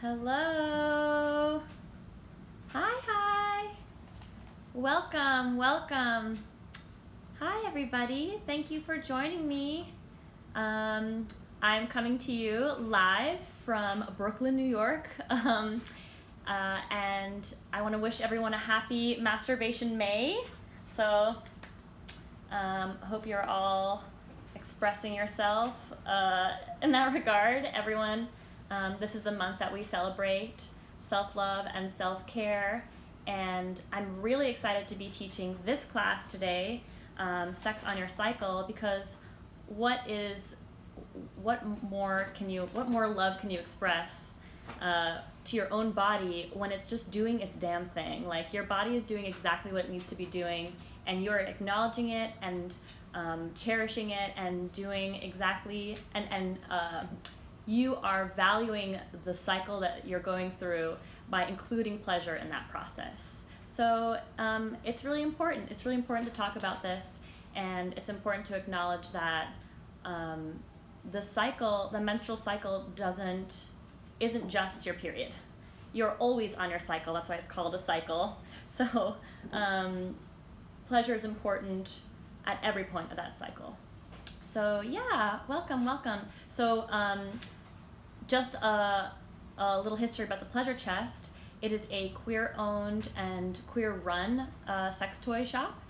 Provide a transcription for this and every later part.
Hello. Hi. Welcome. Hi, everybody. Thank you for joining me. I'm coming to you live from Brooklyn, New York. And I want to wish everyone a happy Masturbation May. So, hope you're all expressing yourself in that regard, everyone. This is the month that we celebrate self-love and self-care, and I'm really excited to be teaching this class today, Sex on Your Cycle, because what more love can you express to your own body when it's just doing its damn thing? Like, your body is doing exactly what it needs to be doing, and you're acknowledging it and cherishing it and doing exactly, and you are valuing the cycle that you're going through by including pleasure in that process. So it's really important. It's really important to talk about this, and it's important to acknowledge that the menstrual cycle isn't just your period. You're always on your cycle. That's why it's called a cycle. So pleasure is important at every point of that cycle. So yeah, welcome. So just a little history about the Pleasure Chest. It is a queer-owned and queer-run sex toy shop.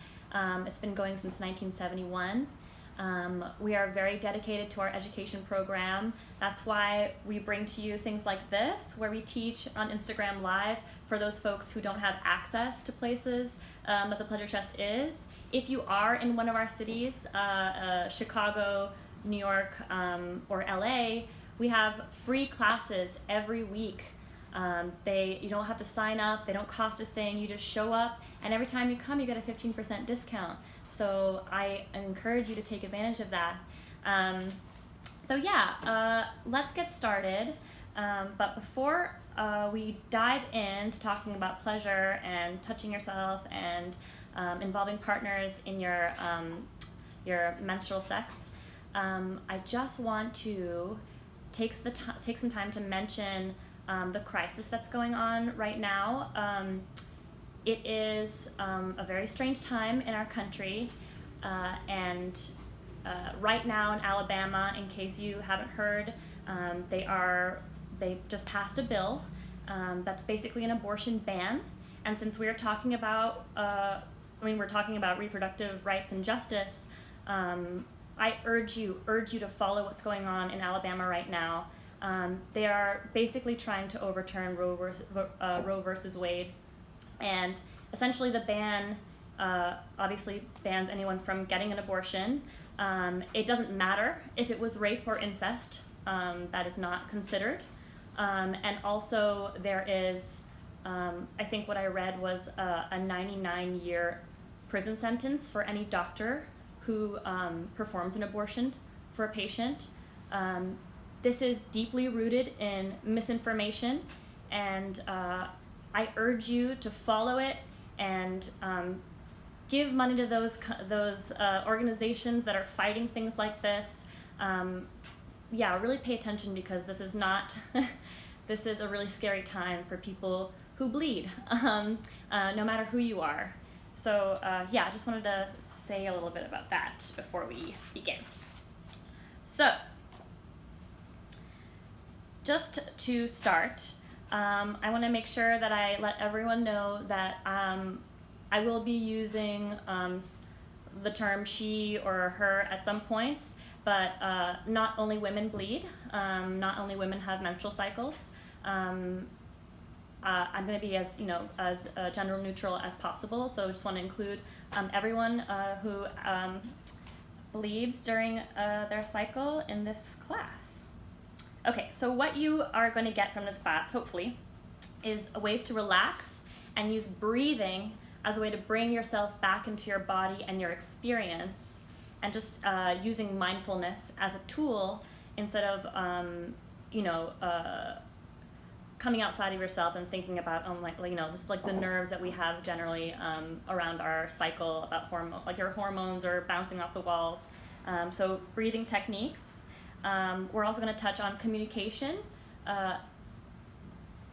It's been going since 1971. We are very dedicated to our education program. That's why we bring to you things like this, where we teach on Instagram Live for those folks who don't have access to places that the Pleasure Chest is. If you are in one of our cities, Chicago, New York, or LA, we have free classes every week. You don't have to sign up, they don't cost a thing, you just show up, and every time you come you get a 15% discount. So I encourage you to take advantage of that. Let's get started. But before we dive into talking about pleasure and touching yourself and involving partners in your menstrual sex, I just want to take some time to mention the crisis that's going on right now. It is a very strange time in our country, and right now in Alabama, in case you haven't heard, they just passed a bill that's basically an abortion ban. And since we're talking about reproductive rights and justice, I urge you to follow what's going on in Alabama right now. They are basically trying to overturn Roe versus Wade, and essentially the ban obviously bans anyone from getting an abortion. It doesn't matter if it was rape or incest, that is not considered. And also there is, I think what I read was a 99-year prison sentence for any doctor who performs an abortion for a patient. This is deeply rooted in misinformation, and I urge you to follow it and give money to those organizations that are fighting things like this. Really pay attention, because this is not this is a really scary time for people who bleed, no matter who you are. So I just wanted to say a little bit about that before we begin. So, just to start, I want to make sure that I let everyone know that I will be using the term she or her at some points, but not only women bleed, not only women have menstrual cycles. I'm going to be as gender neutral as possible, so I just want to include everyone who bleeds during their cycle in this class. Okay, so what you are going to get from this class, hopefully, is ways to relax and use breathing as a way to bring yourself back into your body and your experience, and just using mindfulness as a tool instead of coming outside of yourself and thinking about, just like the nerves that we have generally around our cycle, about like your hormones are bouncing off the walls. So breathing techniques. We're also going to touch on communication.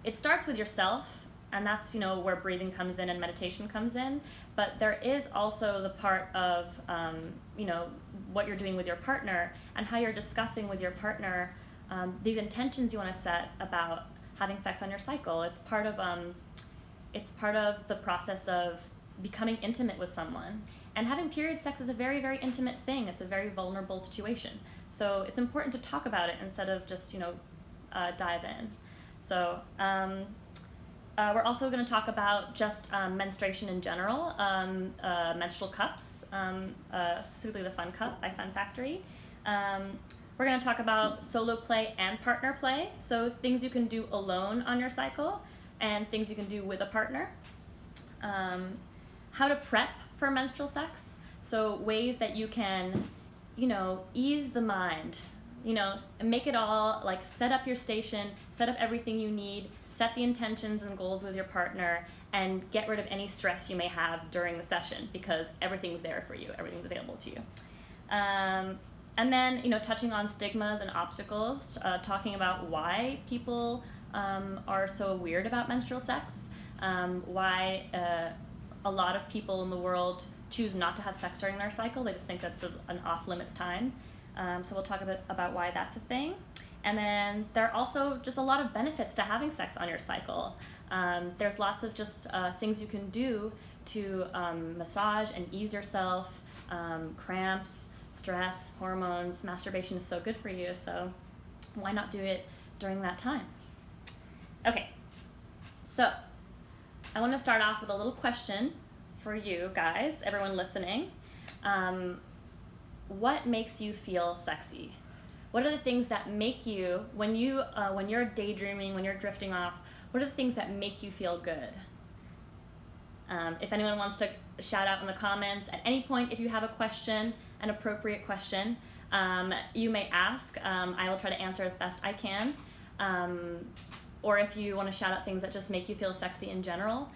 It starts with yourself, and that's where breathing comes in and meditation comes in. But there is also the part of what you're doing with your partner and how you're discussing with your partner these intentions you want to set about having sex on your cycle. It's part of the process of becoming intimate with someone. And having period sex is a very, very intimate thing. It's a very vulnerable situation. So it's important to talk about it instead of just dive in. So we're also going to talk about just menstruation in general, menstrual cups, specifically the Fun Cup by Fun Factory. We're going to talk about solo play and partner play, so things you can do alone on your cycle and things you can do with a partner. How to prep for menstrual sex, so ways that you can, ease the mind, make it all, like set up your station, set up everything you need, set the intentions and goals with your partner, and get rid of any stress you may have during the session, because everything's there for you, everything's available to you. And then, touching on stigmas and obstacles, talking about why people are so weird about menstrual sex, why a lot of people in the world choose not to have sex during their cycle. They just think that's an off-limits time. So we'll talk a bit about why that's a thing. And then there are also just a lot of benefits to having sex on your cycle. There's lots of just things you can do to massage and ease yourself, cramps, stress, hormones. Masturbation is so good for you, so why not do it during that time? Okay, so I want to start off with a little question for you guys, everyone listening. What makes you feel sexy? What are the things that make you, when you're daydreaming, when you're drifting off, what are the things that make you feel good? If anyone wants to shout out in the comments at any point, if you have a question, an appropriate question, you may ask. I will try to answer as best I can. Or if you want to shout out things that just make you feel sexy in general.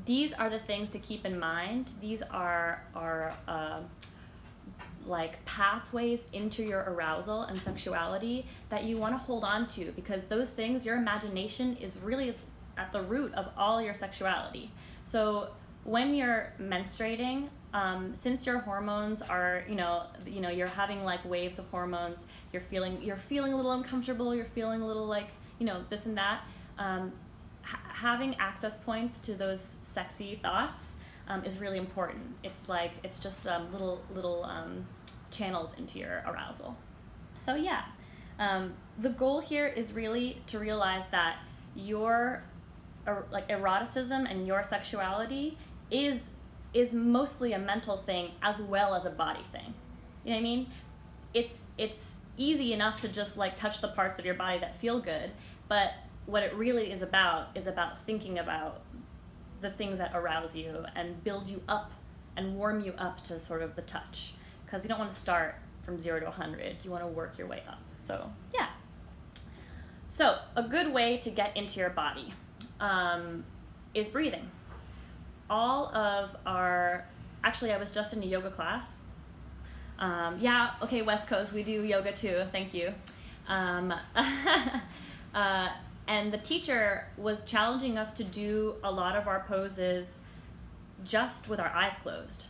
These are the things to keep in mind. These are like pathways into your arousal and sexuality that you want to hold on to, because those things, your imagination is really at the root of all your sexuality. So when you're menstruating, since your hormones are, you're having like waves of hormones, you're feeling a little uncomfortable, you're feeling a little like, this and that, having access points to those sexy thoughts is really important. It's just little channels into your arousal. So yeah, the goal here is really to realize that your eroticism and your sexuality is mostly a mental thing as well as a body thing. You know what I mean? It's easy enough to just like touch the parts of your body that feel good, but what it really is about thinking about the things that arouse you and build you up and warm you up to sort of the touch, because you don't want to start from 0 to 100. You want to work your way up. So yeah. So a good way to get into your body is breathing. Actually, I was just in a yoga class. Yeah, okay, West Coast, we do yoga too, thank you. And the teacher was challenging us to do a lot of our poses just with our eyes closed.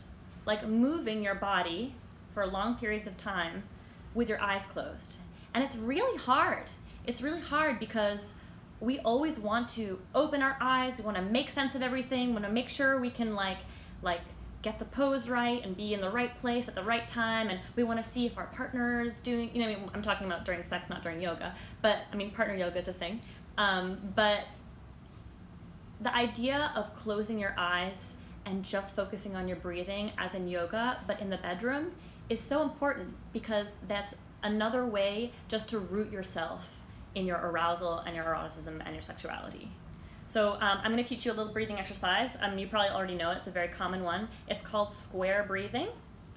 Like moving your body for long periods of time with your eyes closed. And it's really hard. It's really hard because we always want to open our eyes, we want to make sense of everything, we want to make sure we can like get the pose right and be in the right place at the right time, and we want to see if our partner's doing, I'm talking about during sex, not during yoga, but partner yoga is a thing. But the idea of closing your eyes and just focusing on your breathing as in yoga, but in the bedroom, is so important, because that's another way just to root yourself in your arousal and your eroticism and your sexuality. So I'm going to teach you a little breathing exercise. You probably already know it. It's a very common one. It's called square breathing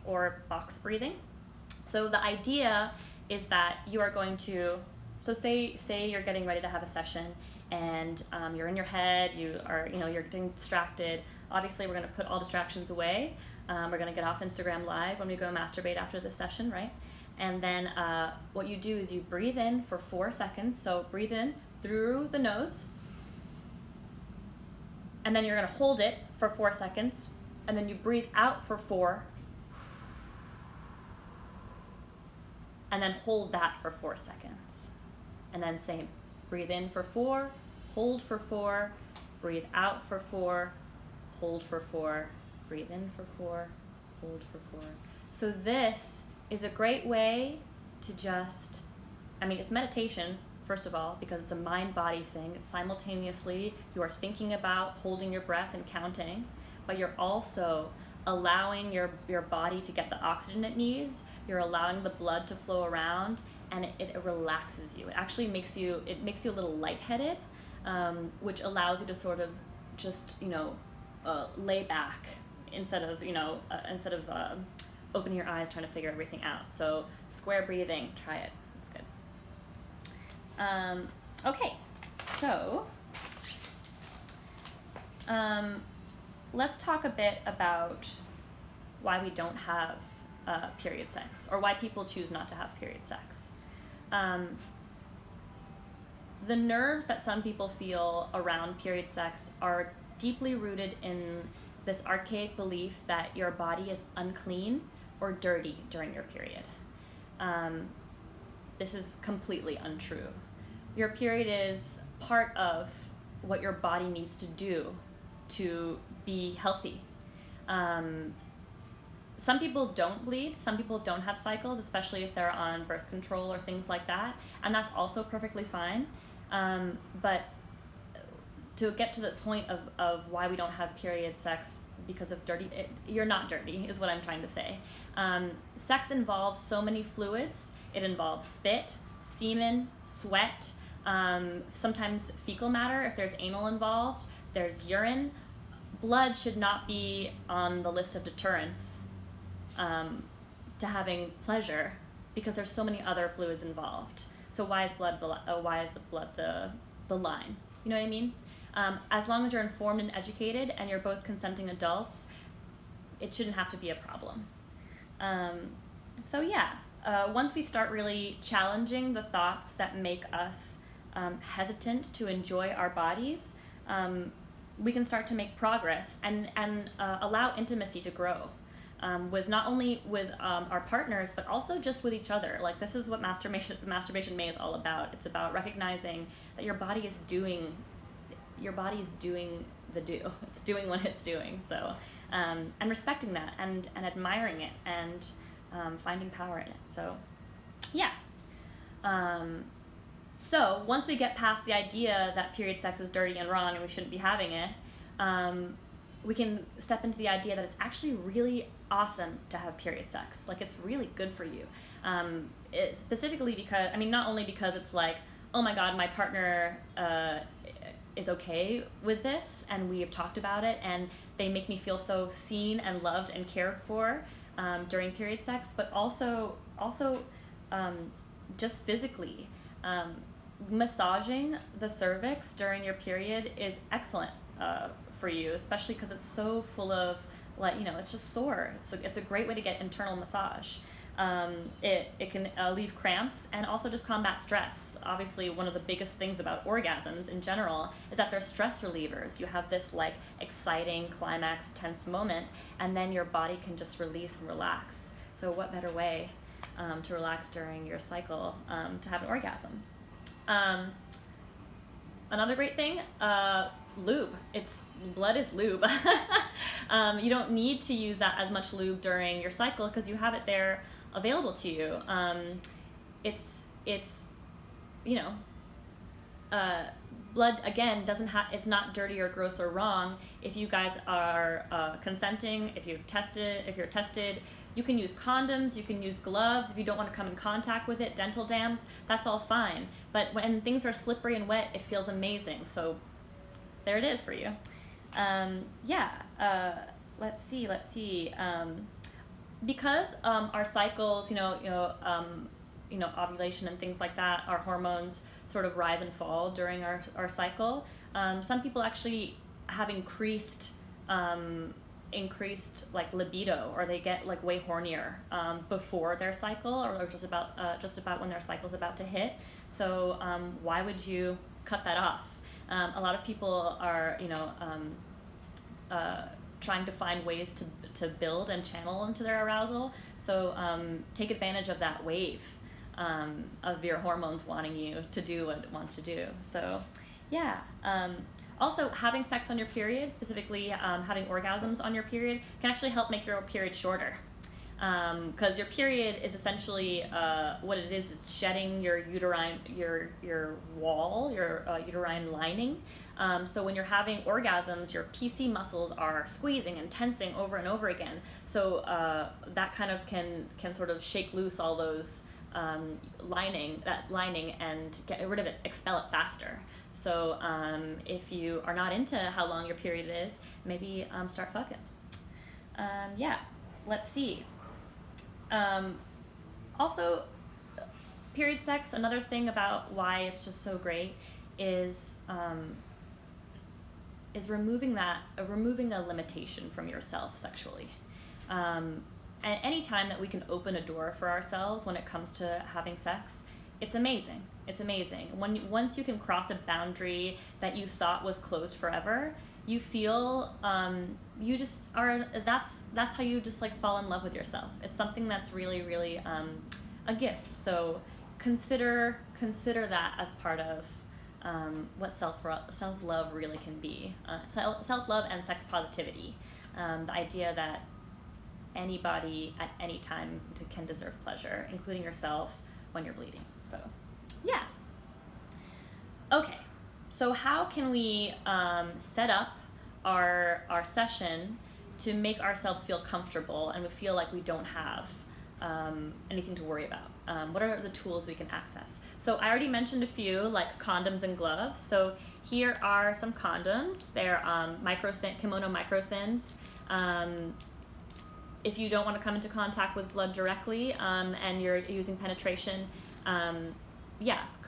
or box breathing. So the idea is that you are going to so say you're getting ready to have a session, and you're in your head, you're getting distracted. Obviously, we're going to put all distractions away. We're going to get off Instagram Live when we go masturbate after the session, right? And then what you do is you breathe in for 4 seconds. So breathe in through the nose, and then you're going to hold it for 4 seconds, and then you breathe out for 4, and then hold that for 4 seconds. And then same, breathe in for 4, hold for 4, breathe out for 4, hold for 4, breathe in for 4, hold for 4. So this is a great way to just, it's meditation, first of all, because it's a mind-body thing. It's simultaneously, you are thinking about holding your breath and counting, but you're also allowing your body to get the oxygen it needs. You're allowing the blood to flow around, and it relaxes you. It actually makes you a little lightheaded, which allows you to sort of just, lay back instead of opening your eyes trying to figure everything out. So square breathing, try it. It's good. Okay, so let's talk a bit about why we don't have period sex, or why people choose not to have period sex. The nerves that some people feel around period sex are deeply rooted in this archaic belief that your body is unclean or dirty during your period. This is completely untrue. Your period is part of what your body needs to do to be healthy. Some people don't bleed, some people don't have cycles, especially if they're on birth control or things like that, and that's also perfectly fine. But to get to the point of why we don't have period sex because of you're not dirty, is what I'm trying to say. Sex involves so many fluids. It involves spit, semen, sweat, sometimes fecal matter if there's anal involved, there's urine. Blood should not be on the list of deterrents to having pleasure, because there's so many other fluids involved. So why is the blood the line? You know what I mean? As long as you're informed and educated and you're both consenting adults, it shouldn't have to be a problem. Once we start really challenging the thoughts that make us hesitant to enjoy our bodies, we can start to make progress and allow intimacy to grow. With not only with our partners, but also just with each other. Like, this is what masturbation May is all about. It's about recognizing that your body is doing the do. It's doing what it's doing. So, and respecting that and admiring it and finding power in it. So, yeah. So once we get past the idea that period sex is dirty and wrong and we shouldn't be having it, we can step into the idea that it's actually really awesome to have period sex. Like, it's really good for you. Specifically because, not only because it's like, oh my God, my partner is okay with this and we have talked about it and they make me feel so seen and loved and cared for during period sex, but also just physically. Massaging the cervix during your period is excellent for you, especially because it's so full of, it's just sore. It's a great way to get internal massage. It can alleviate cramps and also just combat stress. Obviously, one of the biggest things about orgasms in general is that they're stress relievers. You have this exciting climax, tense moment, and then your body can just release and relax. So what better way to relax during your cycle to have an orgasm? Another great thing, lube. Blood is lube. You don't need to use that as much lube during your cycle because you have it there available to you. Blood, again, it's not dirty or gross or wrong. If you guys are consenting, if you're tested, you can use condoms, you can use gloves. If you don't want to come in contact with it, dental dams, that's all fine. But when things are slippery and wet, it feels amazing. So there it is for you. Let's see. Because our cycles, ovulation and things like that, our hormones sort of rise and fall during our cycle. Some people actually have increased like libido, or they get like way hornier before their cycle, or just about when their cycle's about to hit. So why would you cut that off? A lot of people are trying to find ways to build and channel into their arousal. So take advantage of that wave of your hormones wanting you to do what it wants to do. So yeah. Also, having sex on your period, specifically having orgasms on your period, can actually help make your period shorter. Because your period is essentially what it is. It's shedding your uterine wall, your uterine lining. So when you're having orgasms, your PC muscles are squeezing and tensing over and over again. So that kind of can sort of shake loose all those lining and get rid of it, expel it faster. So if you are not into how long your period is, maybe start fucking. Yeah, let's see. Also, period sex, another thing about why it's just so great is removing a limitation from yourself sexually. And any time that we can open a door for ourselves when it comes to having sex, it's amazing. It's amazing. Once you can cross a boundary that you thought was closed forever, you feel you just are. That's how you just like fall in love with yourself. It's something that's really, really a gift. So consider that as part of what self-love really can be. Self-love and sex positivity. The idea that anybody at any time can deserve pleasure, including yourself when you're bleeding. So, yeah. Okay, so how can we set up our session to make ourselves feel comfortable and we feel like we don't have anything to worry about? What are the tools we can access? So I already mentioned a few, like condoms and gloves. So here are some condoms. They're kimono micro thins. If you don't want to come into contact with blood directly and you're using penetration,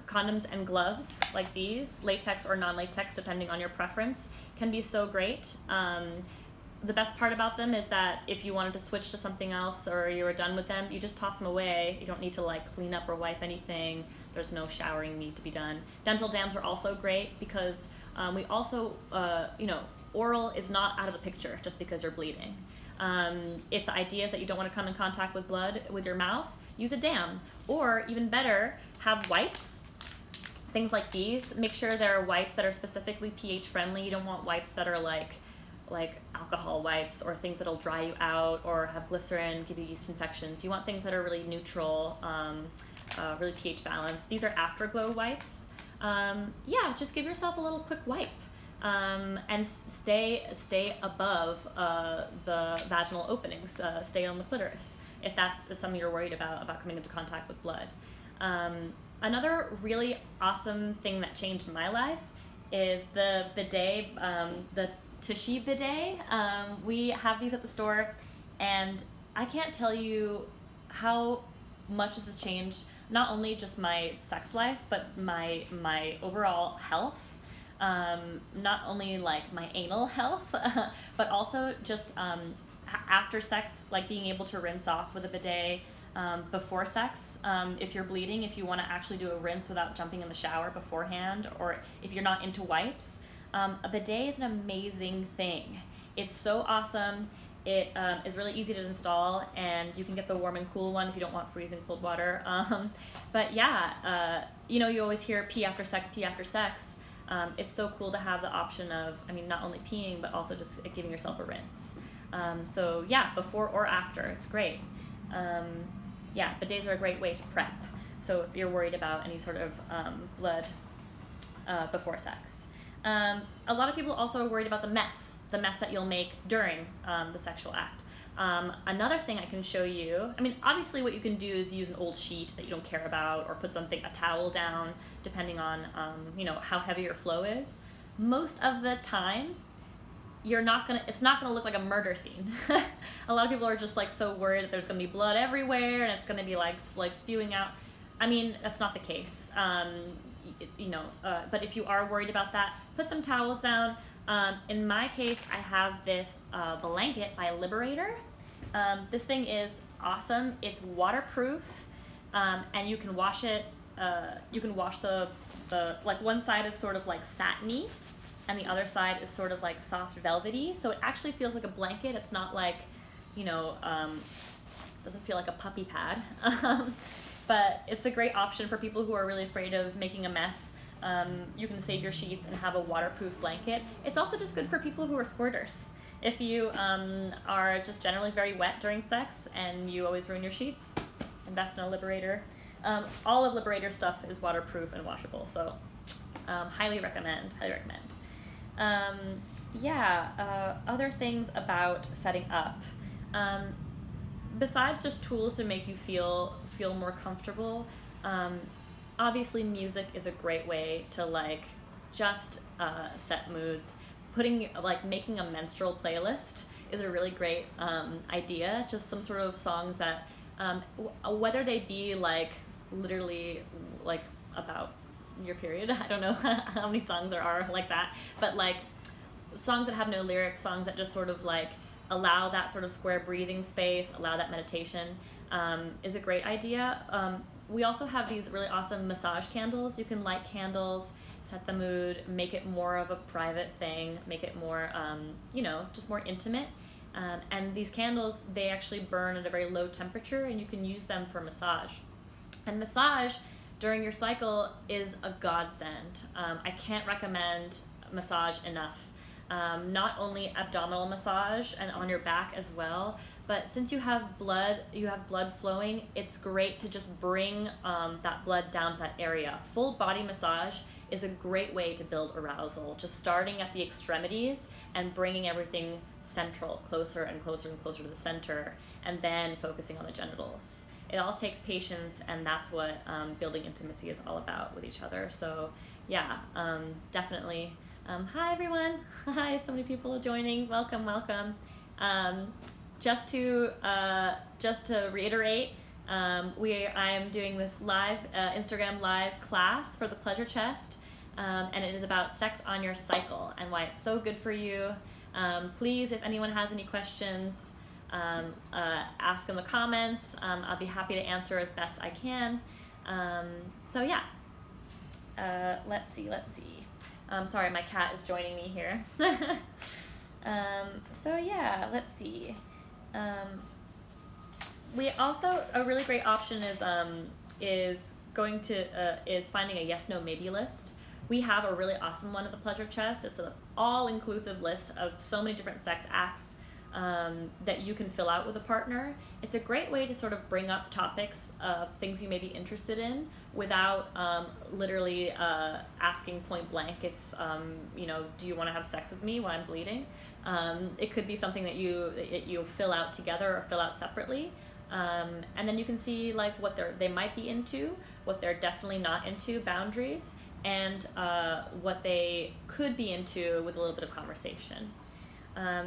condoms and gloves like these, latex or non-latex, depending on your preference, can be so great. The best part about them is that if you wanted to switch to something else or you were done with them, you just toss them away. You don't need to like clean up or wipe anything. There's no showering need to be done. Dental dams are also great because we also, oral is not out of the picture just because you're bleeding. If the idea is that you don't want to come in contact with blood with your mouth, use a dam. Or even better, have wipes. Things like these. Make sure there are wipes that are specifically pH friendly. You don't want wipes that are like alcohol wipes or things that'll dry you out or have glycerin, give you yeast infections. You want things that are really neutral, really pH balanced. These are Afterglow wipes. Just give yourself a little quick wipe. And stay above the vaginal openings. Stay on the clitoris if that's something you're worried about coming into contact with blood. Another really awesome thing that changed my life is the bidet, the Tushy bidet. We have these at the store, and I can't tell you how much this has changed not only just my sex life, but my overall health. Not only like my anal health, but also just after sex, like being able to rinse off with a bidet before sex. If you're bleeding, if you want to actually do a rinse without jumping in the shower beforehand, or if you're not into wipes, a bidet is an amazing thing. It's so awesome. It is really easy to install, and you can get the warm and cool one if you don't want freezing cold water. You always hear pee after sex, pee after sex. It's so cool to have the option of, not only peeing, but also just giving yourself a rinse. Before or after, it's great. Bidets are a great way to prep. So if you're worried about any sort of blood before sex. A lot of people also are worried about the mess that you'll make during the sexual act. Another thing I can show you, obviously what you can do is use an old sheet that you don't care about, or put a towel down, depending on, how heavy your flow is. Most of the time, it's not gonna look like a murder scene. A lot of people are just so worried that there's gonna be blood everywhere and it's gonna be like spewing out. I mean, that's not the case. But if you are worried about that, put some towels down. In my case, I have this blanket by Liberator. This thing is awesome. It's waterproof, and you can wash it. You can wash the like one side is sort of like satiny, and the other side is sort of like soft velvety. So it actually feels like a blanket. It's not like, doesn't feel like a puppy pad. But it's a great option for people who are really afraid of making a mess. You can save your sheets and have a waterproof blanket. It's also just good for people who are squirters. If you are just generally very wet during sex and you always ruin your sheets, invest in a Liberator. All of Liberator stuff is waterproof and washable, so highly recommend. Other things about setting up. Besides just tools to make you feel more comfortable, obviously music is a great way to like just set moods. Making a menstrual playlist is a really great idea. Just some sort of songs that whether they be like literally like about your period, I don't know how many songs there are like that, but like songs that have no lyrics, songs that just sort of like allow that sort of square breathing space, allow that meditation, is a great idea. We also have these really awesome massage candles. You can light candles, set the mood, make it more of a private thing, make it more, just more intimate. And these candles, they actually burn at a very low temperature, and you can use them for massage. And massage during your cycle is a godsend. I can't recommend massage enough. Not only abdominal massage and on your back as well, but since you have blood flowing, it's great to just bring that blood down to that area. Full body massage is a great way to build arousal, just starting at the extremities and bringing everything central, closer and closer and closer to the center, and then focusing on the genitals. It all takes patience, and that's what building intimacy is all about with each other. So yeah, definitely. Hi everyone. Hi, so many people joining. Welcome. Just to reiterate, I am doing this live Instagram live class for the Pleasure Chest, and it is about sex on your cycle and why it's so good for you. Please, if anyone has any questions, ask in the comments. I'll be happy to answer as best I can. Let's see. Sorry, my cat is joining me here. Let's see. We also, a really great option is finding a yes, no, maybe list. We have a really awesome one at the Pleasure Chest. It's an all-inclusive list of so many different sex acts that you can fill out with a partner. It's a great way to sort of bring up topics of things you may be interested in without literally asking point blank if, do you want to have sex with me while I'm bleeding? It could be something that you fill out together or fill out separately. And then you can see like what they might be into, what they're definitely not into, boundaries, and what they could be into with a little bit of conversation.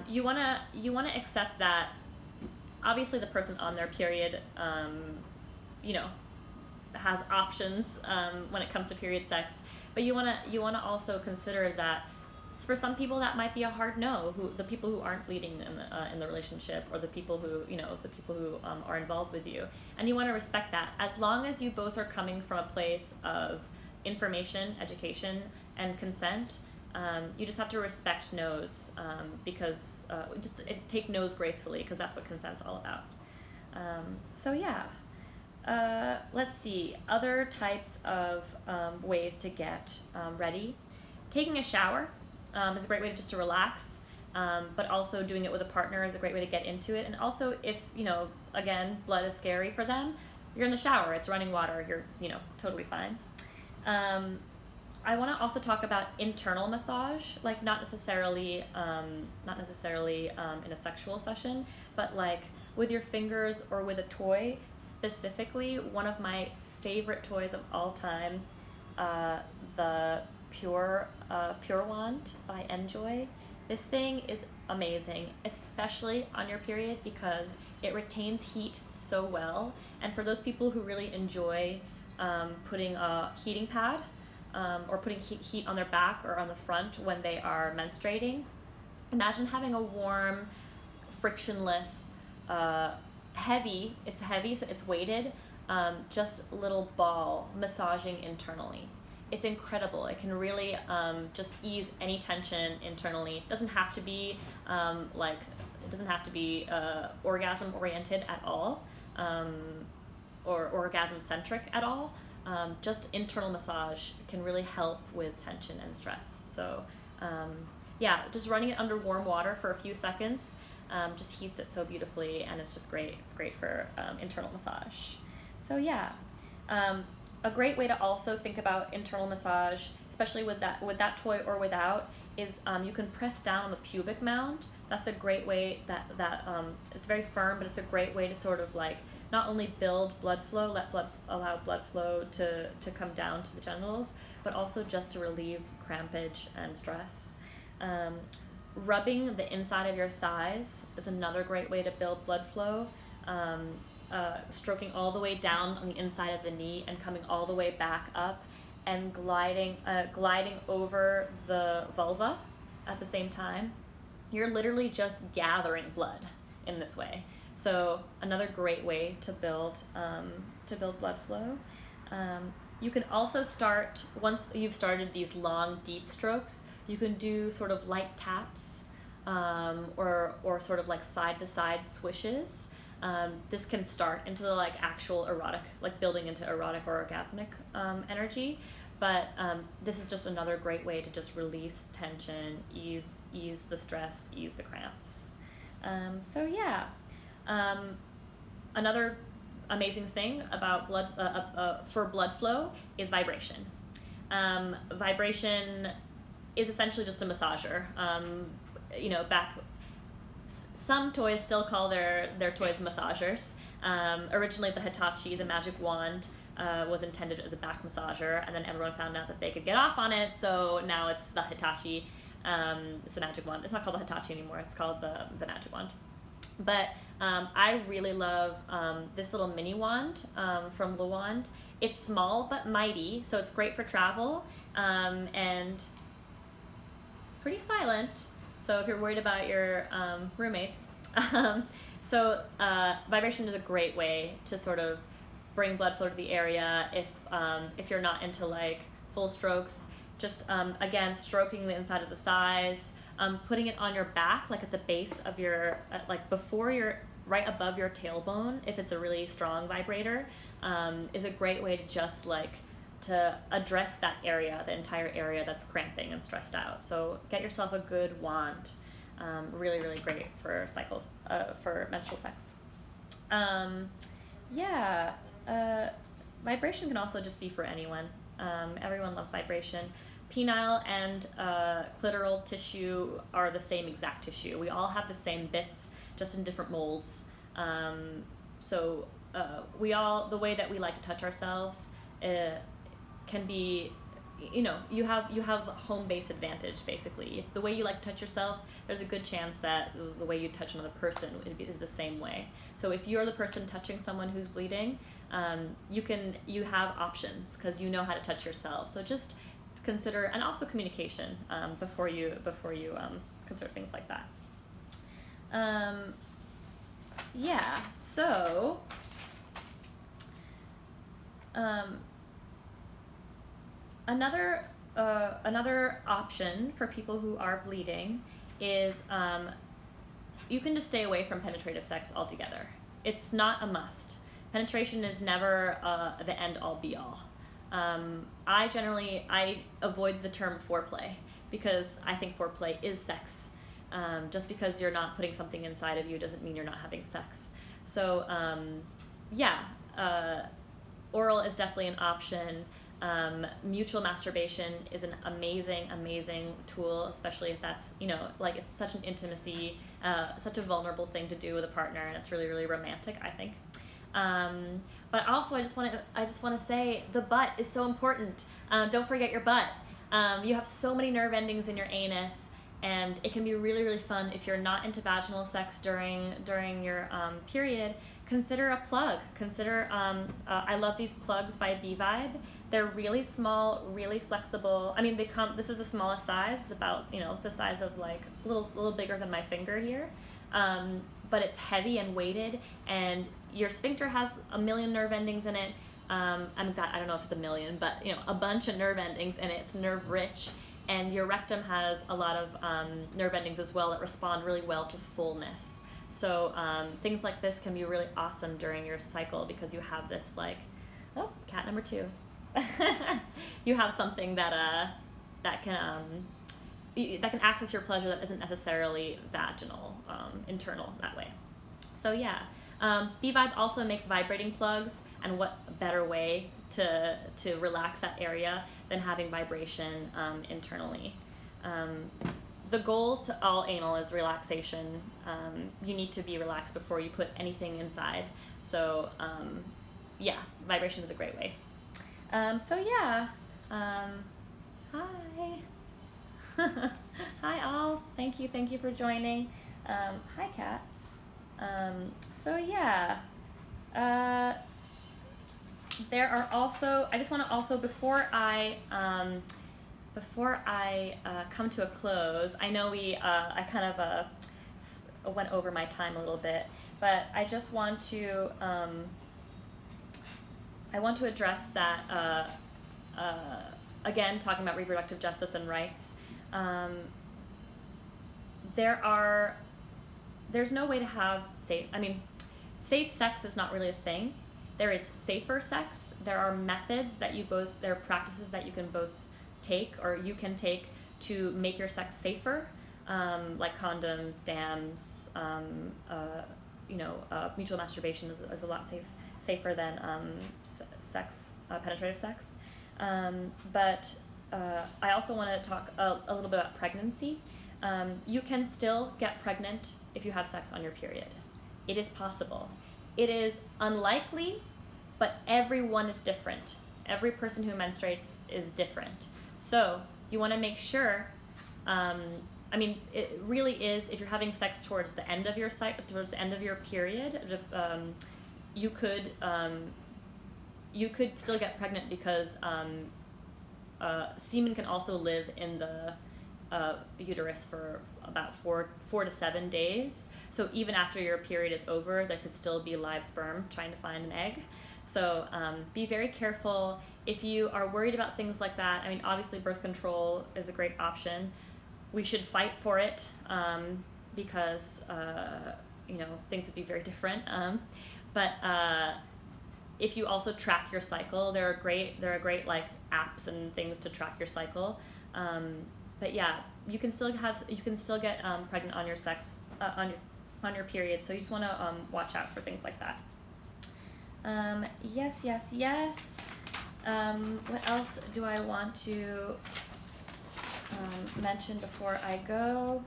You wanna accept that obviously the person on their period, has options when it comes to period sex, but you wanna also consider that for some people that might be a hard no. The people who aren't bleeding in the relationship, or the people who are involved with you, and you want to respect that as long as you both are coming from a place of information, education, and consent. You just have to respect no's because take no's gracefully, because that's what consent's all about. Let's see, other types of ways to get ready. Taking a shower is a great way to relax, but also doing it with a partner is a great way to get into it. And also, if again, blood is scary for them, you're in the shower, it's running water, you're totally fine. I want to also talk about internal massage, like not necessarily in a sexual session, but like with your fingers or with a toy. Specifically, one of my favorite toys of all time, the Pure Wand by Enjoy. This thing is amazing, especially on your period, because it retains heat so well. And for those people who really enjoy putting a heating pad or putting heat on their back or on the front when they are menstruating. Imagine having a warm, frictionless, it's heavy, so it's weighted, just a little ball massaging internally. It's incredible. It can really just ease any tension internally. It doesn't have to be orgasm oriented at all, or orgasm centric at all. Just internal massage can really help with tension and stress. So just running it under warm water for a few seconds just heats it so beautifully, and it's just great. It's great for internal massage. So a great way to also think about internal massage, especially with that toy or without, is you can press down on the pubic mound. That's a great way that it's very firm, but it's a great way to sort of like not only build blood flow, allow blood flow to come down to the genitals, but also just to relieve crampage and stress. Rubbing the inside of your thighs is another great way to build blood flow. Stroking all the way down on the inside of the knee and coming all the way back up, and gliding over the vulva at the same time. You're literally just gathering blood in this way. So another great way to build blood flow. You can also start, once you've started these long, deep strokes, you can do sort of light taps or sort of like side-to-side swishes. This can start into the like actual erotic, like building into erotic or orgasmic energy, but this is just another great way to just release tension, ease the stress, ease the cramps. Another amazing thing about for blood flow is vibration. Vibration is essentially just a massager. Some toys still call their toys massagers. Originally the Hitachi, the magic wand, was intended as a back massager, and then everyone found out that they could get off on it, so now it's the Hitachi. It's the magic wand. It's not called the Hitachi anymore, it's called the magic wand. But I really love this little mini wand from Luand. It's small but mighty, so it's great for travel, and it's pretty silent. So if you're worried about your roommates, vibration is a great way to sort of bring blood flow to the area. If you're not into like full strokes, just again stroking the inside of the thighs, putting it on your back, like at the base of your right above your tailbone. If it's a really strong vibrator, is a great way to just like to address that area, the entire area that's cramping and stressed out. So get yourself a good wand. Really, really great for cycles, for menstrual sex. Vibration can also just be for anyone. Everyone loves vibration. Penile and clitoral tissue are the same exact tissue. We all have the same bits, just in different molds. The way that we like to touch ourselves can be, you have home base advantage basically. If the way you like to touch yourself, there's a good chance that the way you touch another person is the same way. So if you're the person touching someone who's bleeding, you have options because you know how to touch yourself. So just consider, and also communication before you consider things like that. Another option for people who are bleeding is you can just stay away from penetrative sex altogether. It's not a must. Penetration is never the end all be all. I avoid the term foreplay because I think foreplay is sex. Just because you're not putting something inside of you doesn't mean you're not having sex. So oral is definitely an option. Mutual masturbation is an amazing tool, especially if that's, it's such an intimacy, such a vulnerable thing to do with a partner, and it's really, really romantic, I think. But also I just want to say the butt is so important. Don't forget your butt. You have so many nerve endings in your anus, and it can be really, really fun if you're not into vaginal sex during your period consider a plug. Consider, I love these plugs by B-Vibe. They're really small, really flexible. I mean, this is the smallest size. It's about, the size of like a little bigger than my finger here. But it's heavy and weighted, and your sphincter has a million nerve endings in it. I don't know if it's a million, but a bunch of nerve endings in it. It's nerve rich, and your rectum has a lot of nerve endings as well that respond really well to fullness. So things like this can be really awesome during your cycle, because you have this cat number 2. You have something that can access your pleasure that isn't necessarily vaginal, internal that way. So yeah, B-Vibe also makes vibrating plugs, and what better way to relax that area than having vibration internally. The goal to all anal is relaxation. You need to be relaxed before you put anything inside. So yeah, vibration is a great way. Hi. Hi all. Thank you for joining. Hi Kat. There are also, I just want to also, before I come to a close, I know I kind of went over my time a little bit, but I just want to address that, again, talking about reproductive justice and rights. There's no way to have safe sex is not really a thing. There is safer sex. There are methods there are practices that you can both take, or you can take, to make your sex safer, like condoms, dams, mutual masturbation is a lot safer than penetrative sex. But I also want to talk a little bit about pregnancy. You can still get pregnant if you have sex on your period. It is possible. It is unlikely, but everyone is different. Every person who menstruates is different. So you want to make sure, it really is, if you're having sex towards the end of your towards the end of your period, you could still get pregnant, because semen can also live in the uterus for about 4 to 7 days. So even after your period is over, there could still be live sperm trying to find an egg. So be very careful if you are worried about things like that. I mean, obviously birth control is a great option. We should fight for it, because things would be very different. But if you also track your cycle, there are great apps and things to track your cycle. But yeah, you can still get pregnant on your on your period. So you just want to watch out for things like that. Yes. What else do I want to mention before I go?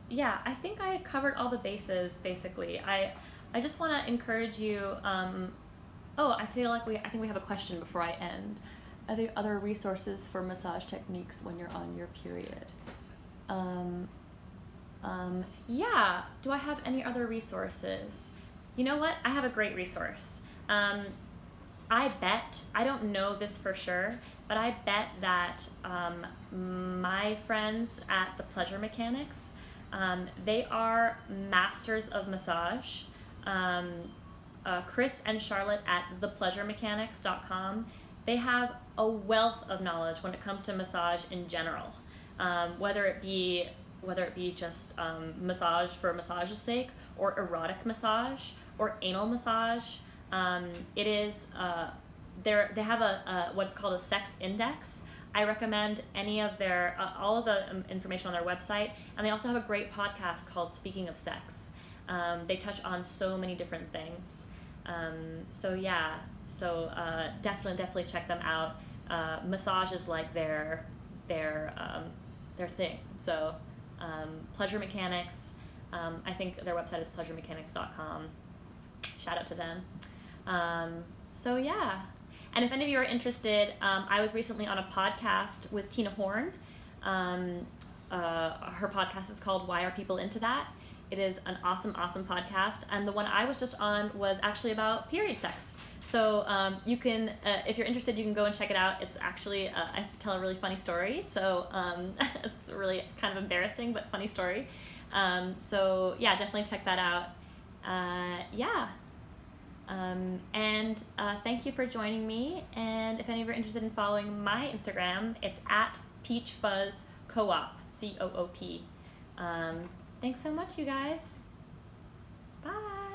Yeah, I think I covered all the bases, basically. I just want to encourage you. I think we have a question before I end. Are there other resources for massage techniques when you're on your period? Yeah. Do I have any other resources? You know what? I have a great resource. I bet, I don't know this for sure, but I bet that my friends at the Pleasure Mechanics, they are masters of massage. Chris and Charlotte at thepleasuremechanics.com, they have a wealth of knowledge when it comes to massage in general. Whether it be just massage for massage's sake, or erotic massage, or anal massage. It is they have a what's called a sex index. I recommend any of their all of the information on their website, and they also have a great podcast called Speaking of Sex. They touch on so many different things. Definitely check them out. Massage is like their thing. So Pleasure Mechanics. I think their website is pleasuremechanics.com. Shout out to them. And if any of you are interested, I was recently on a podcast with Tina Horn. Her podcast is called Why Are People Into That? It is an awesome, awesome podcast. And the one I was just on was actually about period sex. So you can, if you're interested, you can go and check it out. It's actually, I tell a really funny story. So it's really kind of embarrassing, but funny story. So yeah, definitely check that out. Yeah. And thank you for joining me. And if any of you are interested in following my Instagram, it's at Peach Fuzz Co-op, COOP. Thanks so much, you guys. Bye.